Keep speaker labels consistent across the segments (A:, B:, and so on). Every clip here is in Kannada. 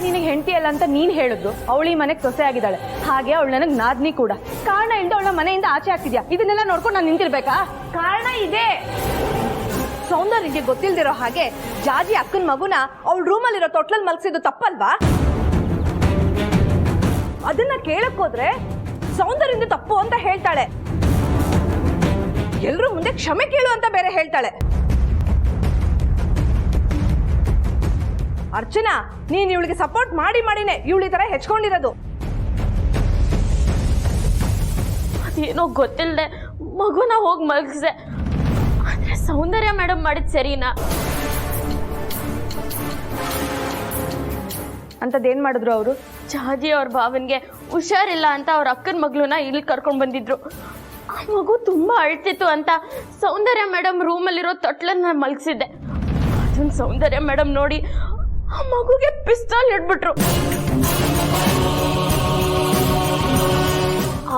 A: ನಿನಗೆ ಹೆಂಡತಿ ಅಲ್ಲ ಅಂತ ನೀನ್ ಹೇಳಿದ್ದು, ಅವಳಿ ಮನೆಗೆ ಸೊಸೆ ಆಗಿದ್ದಾಳೆ, ಹಾಗೆ ಅವಳು ನನಗೆ ನಾದ್ನಿ ಕೂಡ. ಕಾರಣ ಇಲ್ಲದೆ ಅವಳ ಮನೆಯಿಂದ ಆಚೆ ಆಗ್ತಿದ್ಯಾ? ಇದನ್ನೆಲ್ಲ ನೋಡ್ಕೊಂಡು ನಾನು ನಿಂತಿರ್ಬೇಕಾ? ಕಾರಣ ಇದೆ. ಸೌಂದರ್ಯಗೆ ಗೊತ್ತಿಲ್ದಿರೋ ಹಾಗೆ ಜಾಜಿ ಅಕ್ಕನ ಮಗುನ ಅವಳ ರೂಮಲ್ಲಿರೋ ತೊಟ್ಲಲ್ಲಿ ಮಲಗಿಸಿದ್ದು ತಪ್ಪಲ್ವಾ? ಅದನ್ನ ಕೇಳಕ್ ಹೋದ್ರೆ ಸೌಂದರ್ಯದಿಂದ ತಪ್ಪು ಅಂತ ಹೇಳ್ತಾಳೆ, ಎಲ್ರೂ ಮುಂದೆ ಕ್ಷಮೆ ಕೇಳು ಅಂತ ಬೇರೆ ಹೇಳ್ತಾಳೆ. ಅರ್ಚನಾ, ನೀನ್ ಇವಳಿಗೆ ಸಪೋರ್ಟ್ ಮಾಡಿ ಮಾಡಿನೇ ಇವಳು ಈ ತರ ಹೆಚ್ಕೊಂಡಿರೋದು.
B: ಏನೋ ಗೊತ್ತಿಲ್ಲದೆ ಮಗುನ ಹೋಗಿ ಮಲಗಿಸೆ, ಆದ್ರೆ ಸೌಂದರ್ಯ ಮೇಡಮ್ ಮಾಡಿದ್ ಸರಿನಾ?
A: ಅಂತದೇನ್ ಮಾಡಿದ್ರು ಅವರು?
B: ಜಾಜಿ ಅವ್ರ ಭಾವನ್ಗೆ ಹುಷಾರಿಲ್ಲ ಅಂತ ಅವ್ರ ಅಕ್ಕನ ಮಗಳನ್ನ ಇಲ್ಲಿ ಕರ್ಕೊಂಡ್ ಬಂದಿದ್ರು. ಆ ಮಗು ತುಂಬಾ ಅಳ್ತಿತ್ತು ಅಂತ ಸೌಂದರ್ಯ ಮೇಡಮ್ ರೂಮಲ್ಲಿರೋ ತೊಟ್ಲನ್ನ ಮಲಗಿಸಿದ್ದೆ. ಅದನ್ನ ಸೌಂದರ್ಯ ಮೇಡಮ್ ನೋಡಿ ಆ ಮಗುಗೆ ಪಿಸ್ತೂಲ್ ಹಿಡ್ಬಿಟ್ರು.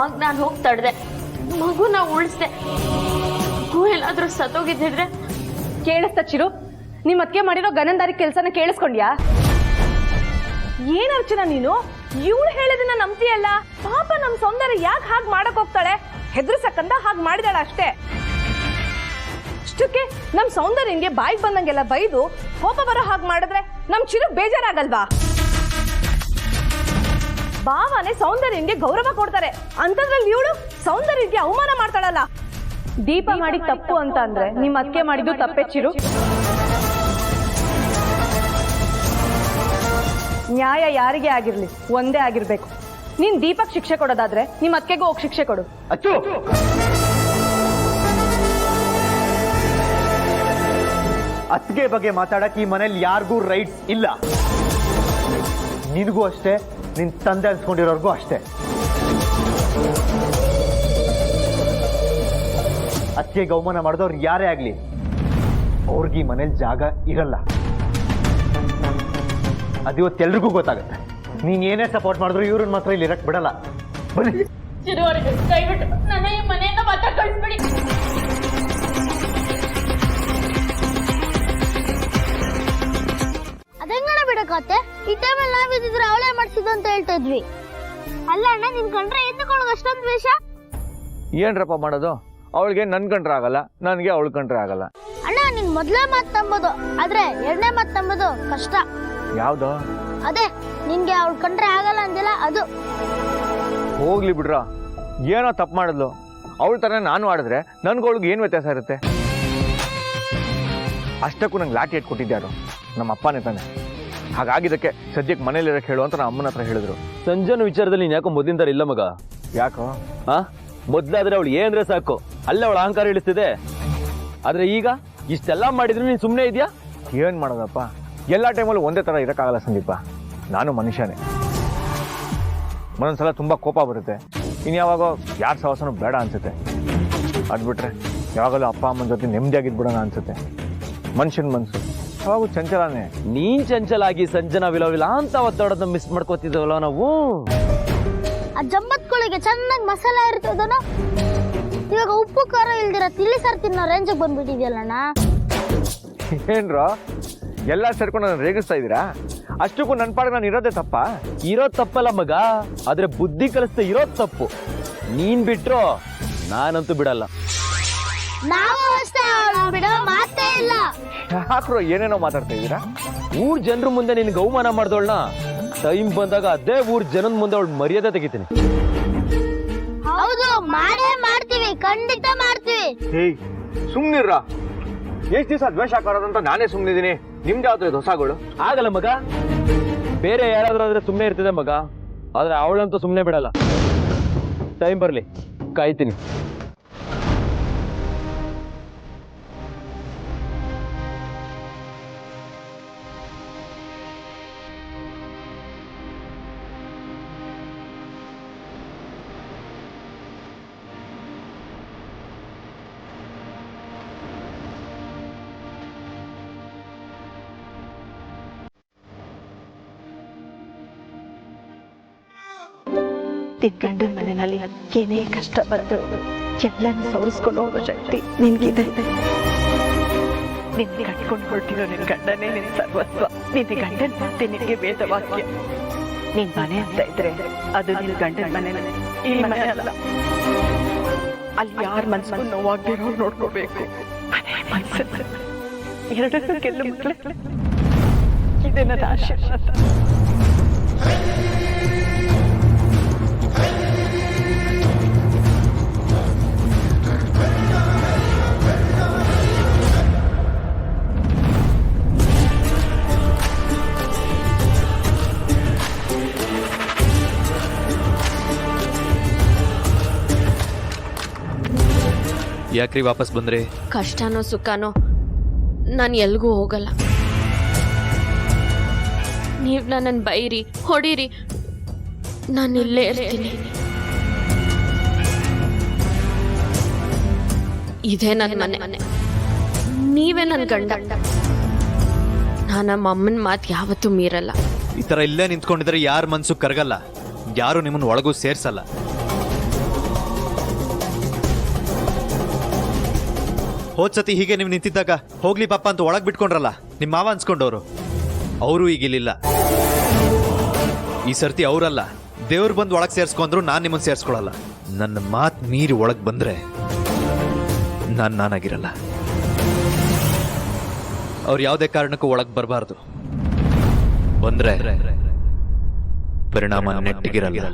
B: ಆಗ ನಾನು ಹೋಗಿ ತಡೆದೆ, ಮಗುನ ಉಳಿಸ್ದೆ. ಮಗು ಎಲ್ಲಾದ್ರೂ ಸತ್ತೋಗಿದ್ದಿದ್ರೆ?
A: ಕೇಳಿಸ್ತಾ ಚಿರು? ನಿಮ್ ಅತ್ತಿಗೆ ಮಾಡಿರೋ ಗನಂದಾರಿ ಕೆಲ್ಸನ ಕೇಳಿಸ್ಕೊಂಡ್ಯಾ? ಏನ್ ಅರ್ಚನಾ ನೀನು? ಇವಳು ಹೇಳಿದನ್ನ ನಂಬ್ತೀಯಲ್ಲ? ಪಾಪ ನಮ್ ಸೌಂದರ್ಯ ಯಾಕೆ ಹಾಗೆ ಮಾಡಕ್ ಹೋಗ್ತಾಳೆ? ಹೆದರ್ಸಕ್ಕಂದ ಹಾಗೆ ಮಾಡಿದಾಳ ಅಷ್ಟೇ. ಅಷ್ಟಕ್ಕೆ ನಮ್ ಸೌಂದರ್ಯಂಗೆ ಬಾಯಿಗೆ ಬಂದಂಗೆಲ್ಲ ಬೈದು ಕೋಪ ಬರೋ ಹಾಗೆ ಮಾಡಿದ್ರೆ ನಮ್ ಚಿರು ಬೇಜಾರಾಗಲ್ವಾ? ಭಾವನೆ ಸೌಂದರ್ಯಂಗೆ ಗೌರವ ಕೊಡ್ತಾರೆ, ಅಂತದ್ರಲ್ಲಿ ಇವಳು ಸೌಂದರ್ಯಕ್ಕೆ ಅವಮಾನ ಮಾಡ್ತಾಳಲ್ಲ. ದೀಪ ಮಾಡಿದ ತಪ್ಪು ಅಂತ ಅಂದ್ರೆ ನಿಮ್ ಅತ್ತಿಗೆ ಮಾಡಿದ್ದು ತಪ್ಪೆ ಚಿರು. ನ್ಯಾಯ ಯಾರಿಗೆ ಆಗಿರ್ಲಿ ಒಂದೇ ಆಗಿರ್ಬೇಕು. ನೀನ್ ದೀಪಕ್ ಶಿಕ್ಷೆ ಕೊಡೋದಾದ್ರೆ ನಿಮ್ ಅತ್ತಿಗೆಗೂ ಹೋಗಿ ಶಿಕ್ಷೆ ಕೊಡು.
C: ಅಚ್ಚು, ಅತ್ತಿಗೆ ಬಗ್ಗೆ ಮಾತಾಡಕ್ ಈ ಮನೇಲಿ ಯಾರಿಗೂ ರೈಟ್ಸ್ ಇಲ್ಲ. ನಿನಗೂ ಅಷ್ಟೇ, ನಿನ್ ತಂದೆ ಅನ್ಸ್ಕೊಂಡಿರೋರ್ಗೂ ಅಷ್ಟೇ. ಅತ್ತಿಗೆ ಅವಮಾನ ಮಾಡಿದವ್ರು ಯಾರೇ ಆಗ್ಲಿ ಅವ್ರಿಗೆ ಈ ಮನೇಲಿ ಜಾಗ ಇರಲ್ಲ. ಅದಿವತ್ತೆಲ್ರಿಗೂ ಗೊತ್ತಾಗುತ್ತೆ. ನೀನ್ ಏನೇ ಸಪೋರ್ಟ್ ಮಾಡಿದ್ರು ಇವ್ರನ್ನ ಮಾತ್ರ ಇಲ್ಲಿ ಇರಕ್ ಬಿಡಲ್ಲ. ಬನ್ನಿ.
B: ದಯವಿಟ್ಟು ನನ್ನ ಈ ಮನೆಯಿಂದ ಮಾತ್ರ ಕಳಿಸ್ಬಿಡಿ.
D: ಅದೆಂಗಣ ಬಿಡಕತ್ತೆ? ಈ ಟೈಮಲ್ಲಿ ನಾವಿದ್ರೆ ಅವಳೇ ಮಾಡಿಸಿದ್ದು ಅಂತ ಹೇಳ್ತಾ ಇದ್ವಿ. ಅಲ್ಲ ಅಣ್ಣ, ನಿನ್ ಕಂಡ್ರೆ ಎತ್ತಕೊಳ್ಳೋದು ಅಷ್ಟೊಂದು ದ್ವೇಷ?
E: ಏನ್ರಪ್ಪ ಮಾಡೋದು? ಅವಳಿಗೆ ನನ್ ಕಂಡ್ರೆ ಆಗಲ್ಲ, ನನ್ಗೆ ಅವಳ ಕಂಡ್ರೆ ಆಗಲ್ಲ.
D: ಅಣ್ಣ, ನಿನ್ ಮೊದ್ಲೇ ಮಾತು ನಂಬೋದು, ಆದ್ರೆ ಎರಡನೇ ಮಾತು ನಂಬೋದು ಕಷ್ಟ.
E: ಯಾವ್ದು?
D: ಅದೇ ನಿನ್ಗೆ ಅವಳು ಕಂಡ್ರೆ ಆಗಲ್ಲ ಅಂದಿಲ್ಲ ಅದು.
E: ಹೋಗ್ಲಿ ಬಿಡ್ರ, ಏನೋ ತಪ್ಪು ಮಾಡಿದ್ಲು. ಅವಳ ತರ ನಾನು ಆಡಿದ್ರೆ ನನ್ಗೊಳಗೆ ಏನ್ ವ್ಯತ್ಯಾಸ ಇರುತ್ತೆ? ಅಷ್ಟಕ್ಕೂ ನಂಗೆ ಲಾಠಿ ಇಟ್ಕೊಟ್ಟಿದ್ಯಾರು ನಮ್ಮ ಅಪ್ಪನೇ ತಾನೆ. ಹಾಗಾಗಿದ್ದಕ್ಕೆ ಸದ್ಯಕ್ಕೆ ಮನೇಲಿರಕ್ಕೆ ಹೇಳು ಅಂತ ನಮ್ಮ ಅಮ್ಮನ ಹತ್ರ ಹೇಳಿದ್ರು.
F: ಸಂಜನ ವಿಚಾರದಲ್ಲಿ ನೀನ್ ಯಾಕೋ ಮೊದಲಿನ ತರ ಇಲ್ಲ ಮಗ.
E: ಯಾಕೋ?
F: ಮೊದ್ಲಾದ್ರೆ ಅವಳು ಏನ್ರೆ ಸಾಕು, ಅಲ್ಲೇ ಅವಳ ಅಹಂಕಾರ ಇಳಿಸ್ತಿದೆ. ಆದ್ರೆ ಈಗ ಇಷ್ಟೆಲ್ಲ ಮಾಡಿದ್ರು ನೀನ್ ಸುಮ್ಮನೆ ಇದೆಯಾ?
E: ಏನ್ ಮಾಡೋದಪ್ಪ, ಎಲ್ಲ ಟೈಮಲ್ಲೂ ಒಂದೇ ತರ ಇರಕ್ಕಾಗಲ್ಲ ಸಂದೀಪ. ನಾನು ಮನುಷ್ಯನೇ. ಒಂದೊಂದ್ಸಲ ತುಂಬಾ ಕೋಪ ಬರುತ್ತೆ, ಇನ್ಯಾವಾಗ ಯಾರ ಸಹವಾಸನೂ ಬೇಡ ಅನ್ಸುತ್ತೆ. ಅದ್ಬಿಟ್ರೆ ಯಾವಾಗಲೂ ಅಪ್ಪ ಅಮ್ಮನ ಜೊತೆ ನೆಮ್ಮದಿಯಾಗಿದ್ಬಿಡೋಣ ಅನ್ಸುತ್ತೆ. ಮನುಷ್ಯನ ಮನ್ಸು ಅವಾಗೂ ಚಂಚಲನೇ.
F: ನೀನ್ ಚಂಚಲಾಗಿ ಸಂಜನ ವಿಲವಿಲ ಅಂತ ಒತ್ತಡೋದನ್ನ ಮಿಸ್ ಮಾಡ್ಕೋತಿದ್ದೇವಲ್ಲ ನಾವು.
D: ಆ ಜಂಬತ್ಗಳಿಗೆ ಚೆನ್ನಾಗಿ ಮಸಾಲೆ ಇರ್ತದನ, ಇವಾಗ ಉಪ್ಪು ಖಾರ ಇಲ್ದಿರ ತಿಳಿ ಸಾರು ತಿನ್ನೋ ರೇಂಜಿಗೆ ಬಂದ್ಬಿಟ್ಟಿದ್ಯಲ್ಲಣ್ಣ.
E: ಏನ್ರ ಎಲ್ಲ ಸೇರ್ಕೊಂಡು ನಾನು ರೇಗಿಸ್ತಾ ಇದ್ದೀರಾ? ಅಷ್ಟಕ್ಕೂ ನನ್ನ ಪಾಡಿಗೆ ನಾನು ಇರೋದೇ ತಪ್ಪ?
F: ಇರೋದ್ ತಪ್ಪಲ್ಲ ಮಗ, ಆದ್ರೆ ಬುದ್ಧಿ ಕಲಿಸ್ತಾ ಇರೋದ್ ತಪ್ಪು. ನೀನ್ ಬಿಟ್ರು ನಾನಂತೂ ಬಿಡಲ್ಲ.
D: ನಾವು ಅಷ್ಟೇ, ಬಿಡೋ ಮಾತೇ ಇಲ್ಲ.
E: ಯಾಕ್ರೋ ಏನೇನೋ ಮಾತಾಡ್ತಾ ಇದ್ದೀರಾ?
F: ಊರ್ ಜನರ ಮುಂದೆ ನಿನ್ಗೆ ಅವಮಾನ ಮಾಡ್ದವಳನ್ನ ಟೈಮ್ ಬಂದಾಗ ಅದೇ ಊರ್ ಜನದ ಮುಂದೆ ಅವಳು ಮರ್ಯಾದೆ ತೆಗಿತೀನಿ.
D: ಹೌದು, ಮಾಡೇ ಮಾಡ್ತೀವಿ, ಖಂಡಿತ ಮಾಡ್ತೀವಿ.
E: ಏಯ್ ಸುಮ್ನಿರ್ರ. ಎಷ್ಟ್ ದಿವಸ ದ್ವೇಷ ಹಾಕೋದಂತ ನಾನೇ ಸುಮ್ನಿದ್ದೀನಿ. ನಿಮ್ದು ಯಾವ್ದು ಇದು ಹೊಸಗಳು?
F: ಆಗಲ್ಲ ಮಗ, ಬೇರೆ ಯಾರಾದ್ರೂ ಆದ್ರೆ ಸುಮ್ಮನೆ ಇರ್ತದೆ ಮಗ, ಆದ್ರೆ ಅವಳಂತೂ ಸುಮ್ಮನೆ ಬಿಡಲ್ಲ. ಟೈಮ್ ಬರ್ಲಿ, ಕಾಯ್ತೀನಿ.
G: ಗಂಡನ ಮನೆಯಲ್ಲಿ ಏನೇ ಕಷ್ಟ ಬಂದ್ರು ಎಲ್ಲನೂ ಸವರಿಸ್ಕೊಂಡು ಹೋಗೋ ಶಕ್ತಿ ನಿನ್ಗಿದೆ. ನಿನ್ ಕಟ್ಕೊಂಡು ಹೊರಟಿರೋ ನಿನ್ ಗಂಡನೇ ನಿನ್ ಸರ್ವಸ್ವ. ನಿನ್ನ ಗಂಡನ ಮಾತೆ ನಿನಗೆ ವೇದವಾಕ್ಯ. ನಿನ್ ಮನೆ ಅಂತ ಇದ್ರೆ ಅದು ನಿನ್ ಗಂಡನ ಮನೆ, ಈ ಮನೆ ಅಲ್ಲ. ಅಲ್ಲಿ ಯಾರ ಮನ್ಸಿಗೂ ನೋವಾಗ್ದಿರೋ ನೋಡ್ಕೋಬೇಕು. ಮನೆ ಮನ್ಸು ಎರಡಕ್ಕೂ ಗೆಲ್ಲು ಮಕ್ಕಳೇ. ಇದೇ ನನ್ನ ಆಶೀರ್ವಾದ.
F: ಯಾಕ್ರಿ ವಾಪಸ್ ಬಂದ್ರಿ?
B: ಕಷ್ಟನೋ ಸುಖನೋ ನಾನು ಎಲ್ಗೂ ಹೋಗಲ್ಲ. ನೀವು ನನ್ನನ್ನು ಬೈರಿ ಹೊಡೀರಿ, ನಾನು ಇಲ್ಲೇ ಇರ್ತೀನಿ. ಇದೇ ನನ್ನ ಮನೆ, ನೀವೇ ನನ್ನ ಗಂಡ. ನಾನು ನಮ್ಮ ಅಮ್ಮನ ಮಾತು ಯಾವತ್ತೂ ಮೀರಲ್ಲ.
H: ಈ ತರ ಇಲ್ಲೇ ನಿಂತ್ಕೊಂಡಿದ್ರೆ ಯಾರ ಮನ್ಸು ಕರಗಲ್ಲ, ಯಾರು ನಿಮ್ಮನ್ನ ಒಳಗೂ ಸೇರ್ಸಲ್ಲ. ಹೋದ್ಸತಿ ಹೀಗೆ ನೀವು ನಿಂತಿದ್ದಾಗ ಹೋಗ್ಲಿ ಪಾಪ ಅಂತ ಒಳಗ್ ಬಿಟ್ಕೊಂಡ್ರಲ್ಲ, ನಿಮ್ಮ ಮಾವ ಅನ್ಸ್ಕೊಂಡವ್ರು. ಅವರು ಈಗಿಲ್ಲ. ಈ ಸರ್ತಿ ಅವರಲ್ಲ, ದೇವ್ರು ಬಂದು ಒಳಗ್ ಸೇರ್ಸ್ಕೊಂಡ್ರು ನಾನ್ ನಿಮ್ಮನ್ನ ಸೇರ್ಸ್ಕೊಳಲ್ಲ. ನನ್ನ ಮಾತ್ ಮೀರಿ ಒಳಗ್ ಬಂದ್ರೆ ನಾನಾಗಿರಲ್ಲ. ಅವ್ರು ಯಾವುದೇ ಕಾರಣಕ್ಕೂ ಒಳಗ್ ಬರಬಾರ್ದು. ಬಂದ್ರೆ ಪರಿಣಾಮ ನೆಟ್ಟಿಗಿರಲ್ಲ.